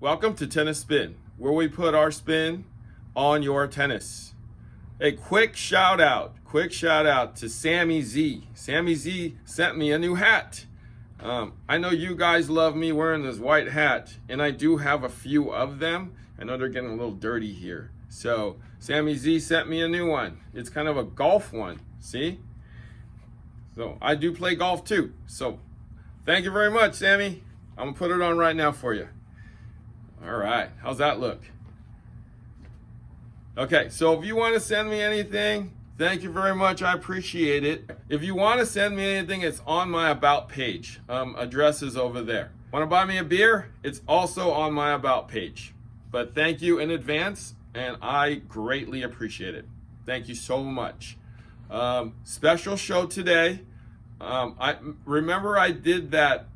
Welcome to Tennis Spin, where we put our spin on your tennis. A quick shout out to Sammy Z. Sammy Z sent me a new hat. I know you guys love me wearing this white hat, and I do have a few of them. I know they're getting a little dirty here. So Sammy Z sent me a new one. It's kind of a golf one, see? So I do play golf too. So thank you very much, Sammy. I'm gonna put it on right now for you. All right, how's that look? Okay, so if you want to send me anything, thank you very much. I appreciate it. If you want to send me anything, it's on my About page. Address is over there. Want to buy me a beer? It's also on my About page. But thank you in advance, and I greatly appreciate it. Thank you so much. Special show today. I remember I did that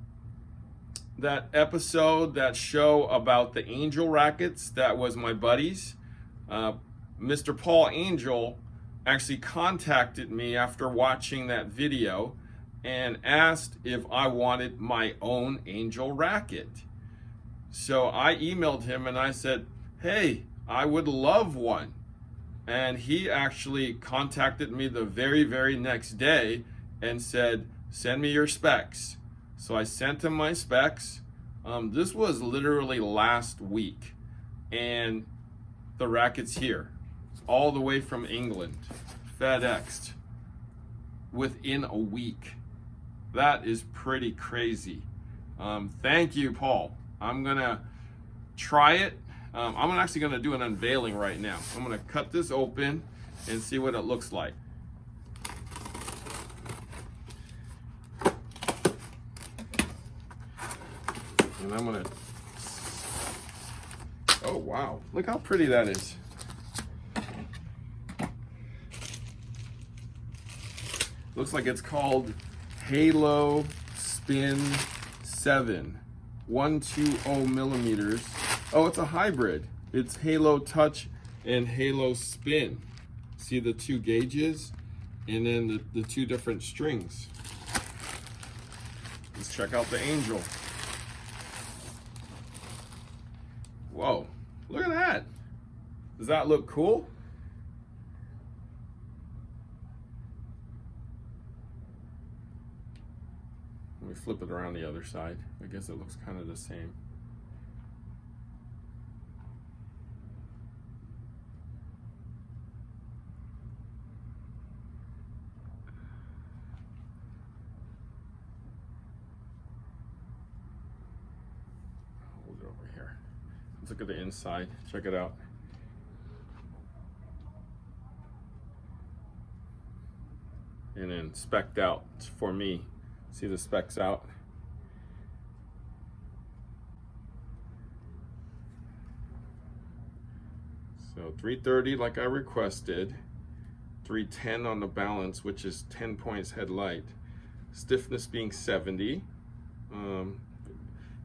episode, that show about the Angel rackets. That was my buddies. Mr. Paul Angell actually contacted me after watching that video and asked if I wanted my own Angel racket. So I emailed him and I said, hey, I would love one. And he actually contacted me the very, very next day and said, send me your specs. So I sent him my specs. This was literally last week, and the racket's here, all the way from England, FedExed, within a week. That is pretty crazy. Thank you, Paul. I'm gonna try it. I'm actually gonna do an unveiling right now. I'm gonna cut this open and see what it looks like. And I'm gonna, oh wow, look how pretty that is. Looks like it's called Halo Spin 7, 120 millimeters. Oh, it's a hybrid. It's Halo Touch and Halo Spin. See the two gauges and then the two different strings. Let's check out the Angel. Whoa, look at that. Does that look cool? Let me flip it around the other side. I guess it looks kind of the same. Hold it over here. Let's look at the inside. Check it out. And then spec'd out for me. See the specs out? So 330 like I requested. 310 on the balance, which is 10 points headlight. Stiffness being 70.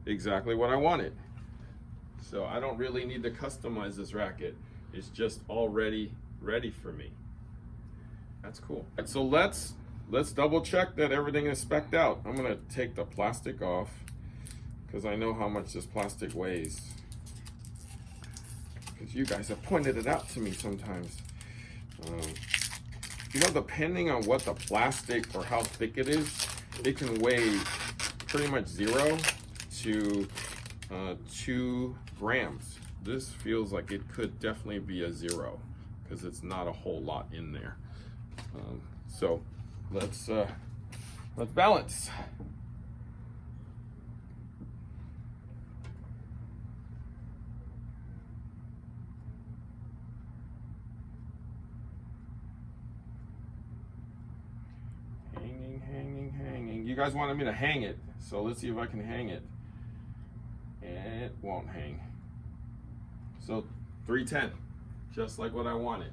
Exactly what I wanted. So I don't really need to customize this racket. It's just already ready for me. That's cool. So let's double check that everything is spec'd out. I'm gonna take the plastic off because I know how much this plastic weighs. Because you guys have pointed it out to me sometimes. You know, depending on what the plastic or how thick it is, it can weigh pretty much 0 to 2 grams. This feels like it could definitely be a 0 because it's not a whole lot in there. So let's balance. Hanging. You guys wanted me to hang it, so let's see if I can hang it. And it won't hang. So 310, just like what I wanted.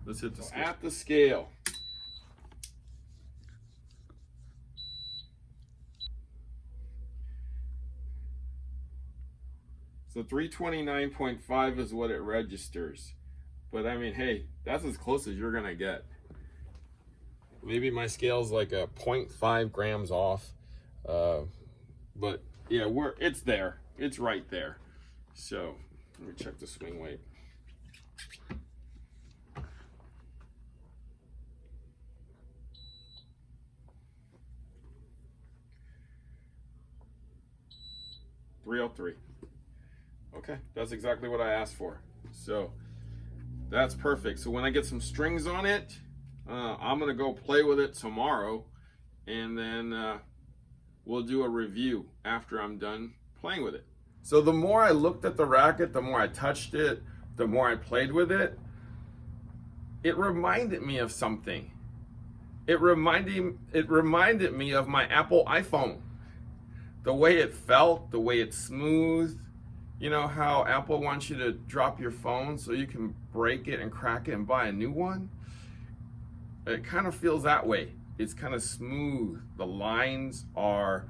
Let's hit the scale. At the scale. So 329.5 is what it registers. But I mean, hey, that's as close as you're gonna get. Maybe my scale's like a 0.5 grams off. But yeah, it's there. It's right there. So let me check the swing weight. .303. Okay, that's exactly what I asked for. So that's perfect. So when I get some strings on it, I'm gonna go play with it tomorrow, and then we'll do a review after I'm done playing with it. So the more I looked at the racket, the more I touched it, the more I played with it, it reminded me of something. It reminded me of my Apple iPhone. The way it felt, the way it's smooth. You know how Apple wants you to drop your phone so you can break it and crack it and buy a new one? It kind of feels that way. It's kind of smooth. The lines are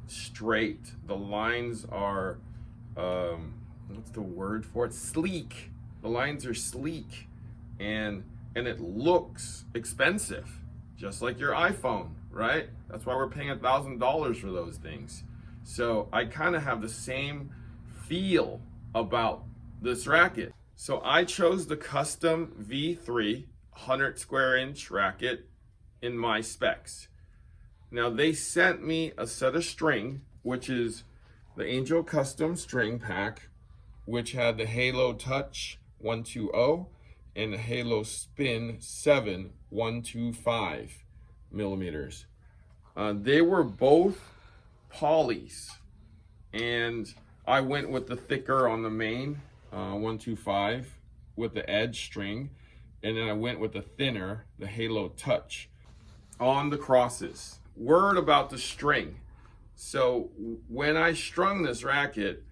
straight. The lines are, what's the word for it? Sleek. The lines are sleek, and it looks expensive, just like your iPhone, right? That's why we're paying $1,000 for those things. So I kind of have the same feel about this racket. So I chose the custom V3 100 square inch racket in my specs. Now they sent me a set of string, which is the Angell custom string pack, which had the Halo Touch 120 and the Halo Spin 7 125 millimeters. They were both polys, and I went with the thicker on the main 125 with the edge string, and then I went with the thinner, the Halo Touch on the crosses. Word about the string. So when I strung this racket,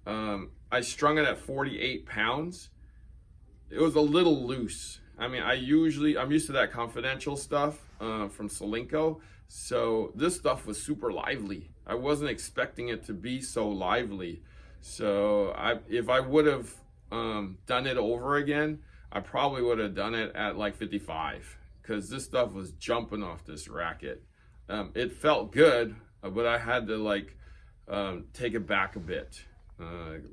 I strung it at 48 pounds. It was a little loose. I mean, I'm used to that confidential stuff from Solinco. So this stuff was super lively. I wasn't expecting it to be so lively. So if I would have done it over again, I probably would have done it at like 55, because this stuff was jumping off this racket. It felt good, but I had to like take it back a bit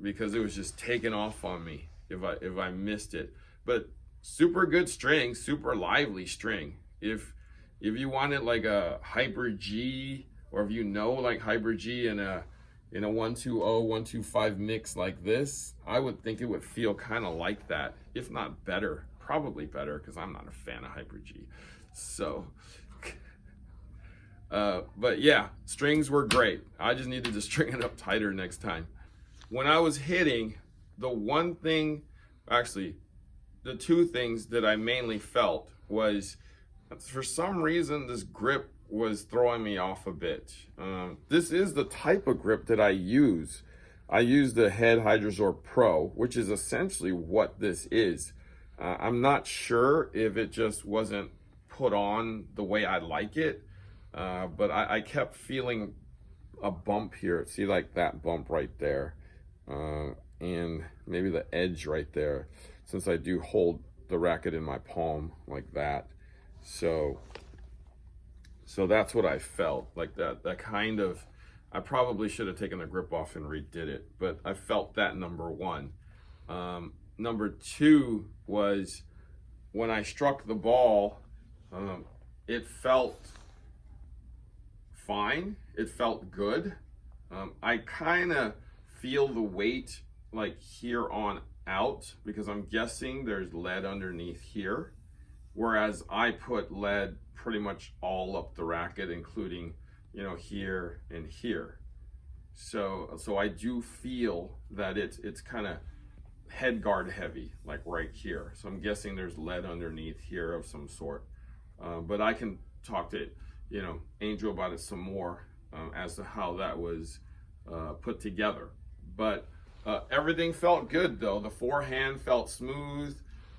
because it was just taking off on me if I missed it. But super good string, super lively string. If you wanted like a Hyper G, or if you know like Hyper G in a 120, 125 mix like this, I would think it would feel kind of like that, if not better. Probably better, because I'm not a fan of Hyper G. So, but yeah, strings were great. I just needed to string it up tighter next time. When I was hitting, the one thing, actually, the two things that I mainly felt was, for some reason, this grip was throwing me off a bit. This is the type of grip that I use. I use the Head Hydrozor Pro, which is essentially what this is. I'm not sure if it just wasn't put on the way I like it, but I kept feeling a bump here. See, like that bump right there, and maybe the edge right there, since I do hold the racket in my palm like that. So that's what I felt, like that kind of, I probably should have taken the grip off and redid it, but I felt that, number one. Number two was when I struck the ball, it felt fine. It felt good. I kind of feel the weight like here on out, because I'm guessing there's lead underneath here, whereas I put lead pretty much all up the racket, including, you know, here and here. So I do feel that it's kind of head guard heavy, like right here. So I'm guessing there's lead underneath here of some sort. But I can talk to, you know, Angell about it some more as to how that was put together. But everything felt good though. The forehand felt smooth.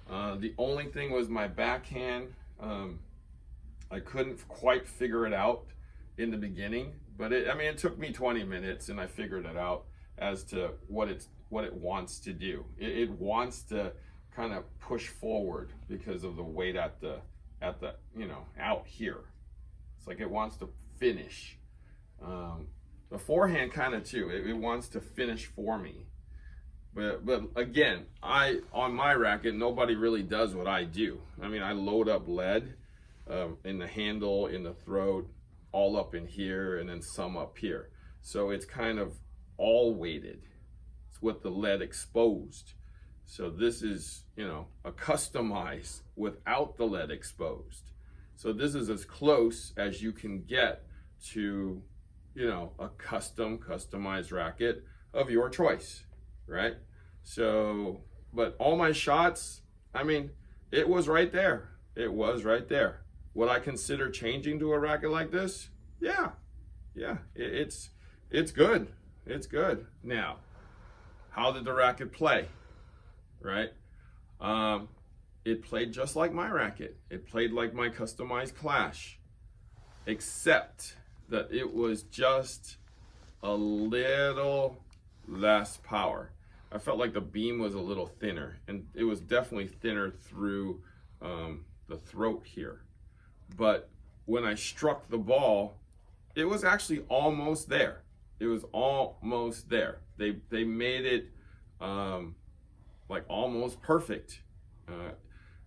The only thing was my backhand. I couldn't quite figure it out in the beginning, but it took me 20 minutes and I figured it out as to what it wants to do. It wants to kind of push forward because of the weight at the you know, out here. It's like it wants to finish. The forehand kind of too. It wants to finish for me. But again, on my racket, nobody really does what I do. I mean, I load up lead in the handle, in the throat, all up in here, and then some up here. So it's kind of all weighted. It's with the lead exposed. So this is, a customized without the lead exposed. So this is as close as you can get to, a customized racket of your choice, right? So, but all my shots, I mean, it was right there. It was right there. Would I consider changing to a racket like this? Yeah, it's good. It's good. Now, how did the racket play? Right? It played just like my racket. It played like my customized Clash, except that it was just a little less power. I felt like the beam was a little thinner, and it was definitely thinner through the throat here. But when I struck the ball, it was actually almost there. It was almost there. They made it like almost perfect.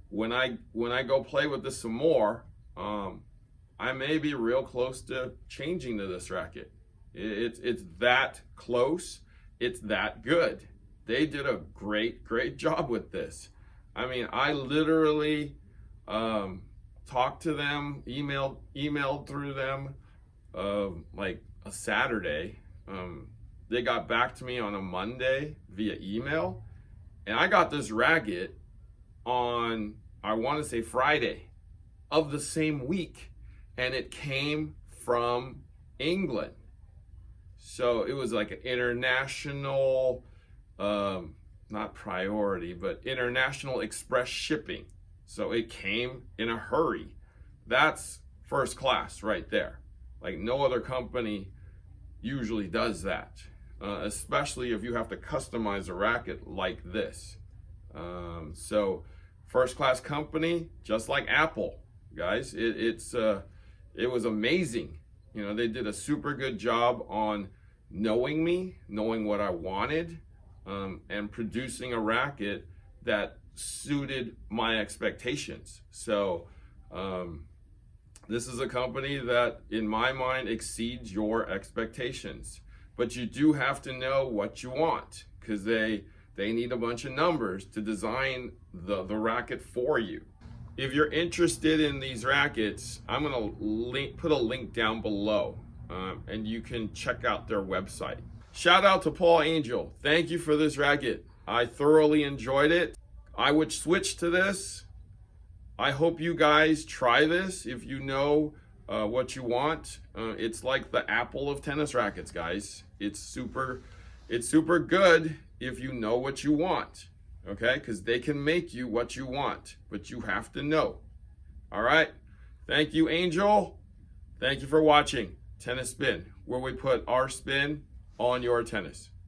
When I go play with this some more, I may be real close to changing to this racket. It's that close. It's that good. They did a great job with this. I mean, I literally talked to them, emailed through them like a Saturday. They got back to me on a Monday via email, and I got this racket on, I want to say, Friday of the same week, and it came from England. So it was like an international, not priority, but international express shipping. So it came in a hurry. That's first class right there. Like no other company usually does that, especially if you have to customize a racket like this. So first class company, just like Apple, guys. It was amazing. They did a super good job on knowing me, knowing what I wanted, and producing a racket that suited my expectations. So this is a company that, in my mind, exceeds your expectations. But you do have to know what you want, because they need a bunch of numbers to design the racket for you. If you're interested in these rackets, I'm gonna put a link down below, and you can check out their website. Shout out to Paul Angell. Thank you for this racket. I thoroughly enjoyed it. I would switch to this. I hope you guys try this if you know what you want. It's like the Apple of tennis rackets, guys. It's super good if you know what you want, okay? Because they can make you what you want, but you have to know. All right? Thank you, Angel. Thank you for watching Tennis Spin, where we put our spin on your tennis.